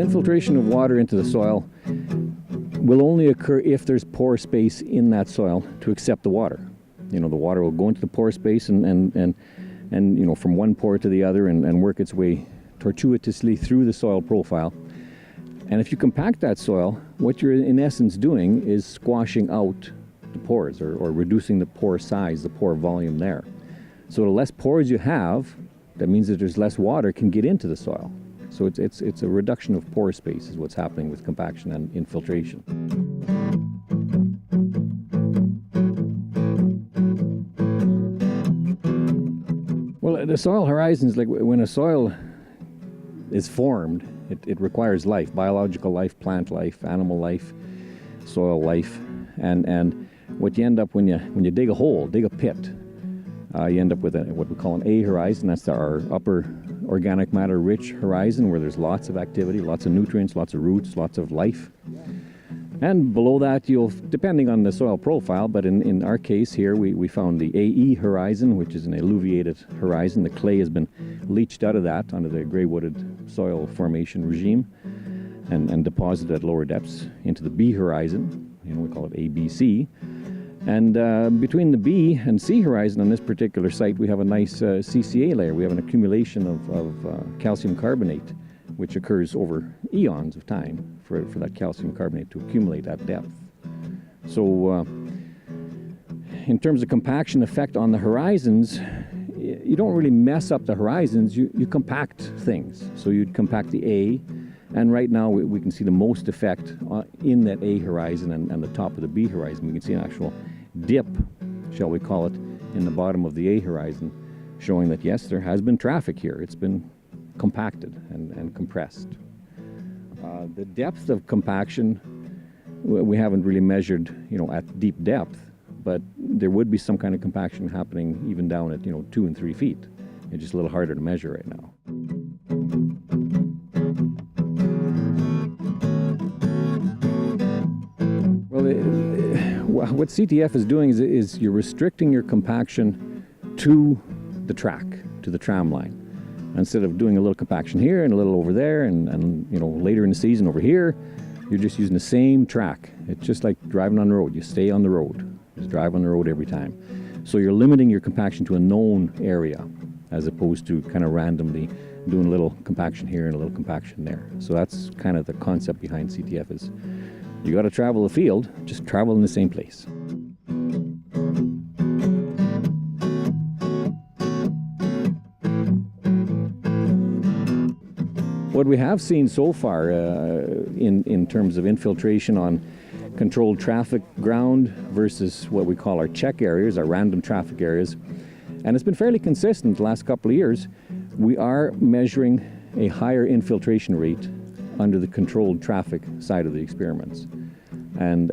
infiltration of water into the soil will only occur if there's pore space in that soil to accept the water. The water will go into the pore space and from one pore to the other and work its way tortuously through the soil profile. And if you compact that soil, what you're in essence doing is squashing out the pores or reducing the pore size, the pore volume there. So the less pores you have, that means that there's less water can get into the soil. So it's a reduction of pore space is what's happening with compaction and infiltration. Well, the soil horizons, like when a soil is formed, it requires life, biological life, plant life, animal life, soil life, and what you end up when you dig a hole, dig a pit, you end up with what we call an A horizon. That's our upper organic matter rich horizon where there's lots of activity, lots of nutrients, lots of roots, lots of life. And below that, depending on the soil profile, but in our case here, we found the AE horizon, which is an alluviated horizon. The clay has been leached out of that under the gray-wooded soil formation regime and deposited at lower depths into the B horizon. We call it ABC. And between the B and C horizon on this particular site, we have a nice CCA layer. We have an accumulation of calcium carbonate, which occurs over eons of time for that calcium carbonate to accumulate at depth. So in terms of compaction effect on the horizons, you don't really mess up the horizons, you compact things. So you'd compact the A, and right now we can see the most effect in that A horizon and the top of the B horizon. We can see an actual dip, shall we call it, in the bottom of the A horizon, showing that yes, there has been traffic here. It's been compacted and compressed. The depth of compaction we haven't really measured, at deep depth, but there would be some kind of compaction happening even down at 2 and 3 feet. It's just a little harder to measure right now. Well, what CTF is doing is you're restricting your compaction to the track, to the tram line. Instead of doing a little compaction here and a little over there and later in the season over here, you're just using the same track. It's just like driving on the road. You stay on the road. Just drive on the road every time. So you're limiting your compaction to a known area as opposed to kind of randomly doing a little compaction here and a little compaction there. So that's kind of the concept behind CTF is you got to travel the field, just travel in the same place. What we have seen so far in terms of infiltration on controlled traffic ground versus what we call our check areas, our random traffic areas, and it's been fairly consistent the last couple of years, we are measuring a higher infiltration rate under the controlled traffic side of the experiments. And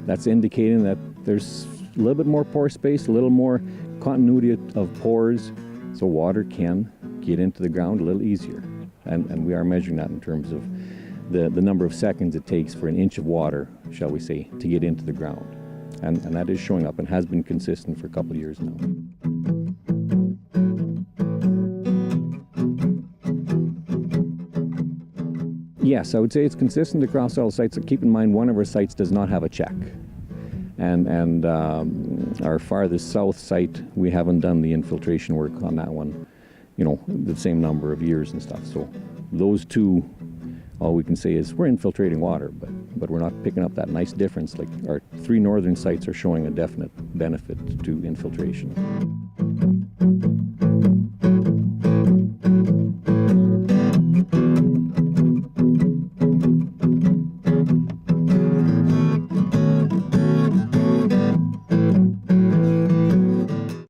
that's indicating that there's a little bit more pore space, a little more continuity of pores, so water can get into the ground a little easier. And we are measuring that in terms of the number of seconds it takes for an inch of water, shall we say, to get into the ground. And that is showing up and has been consistent for a couple of years now. Yes, I would say it's consistent across all sites. Keep in mind, one of our sites does not have a check. And our farthest south site, we haven't done the infiltration work on that one, the same number of years and stuff. So those two, all we can say is we're infiltrating water, but we're not picking up that nice difference. Like our 3 northern sites are showing a definite benefit to infiltration.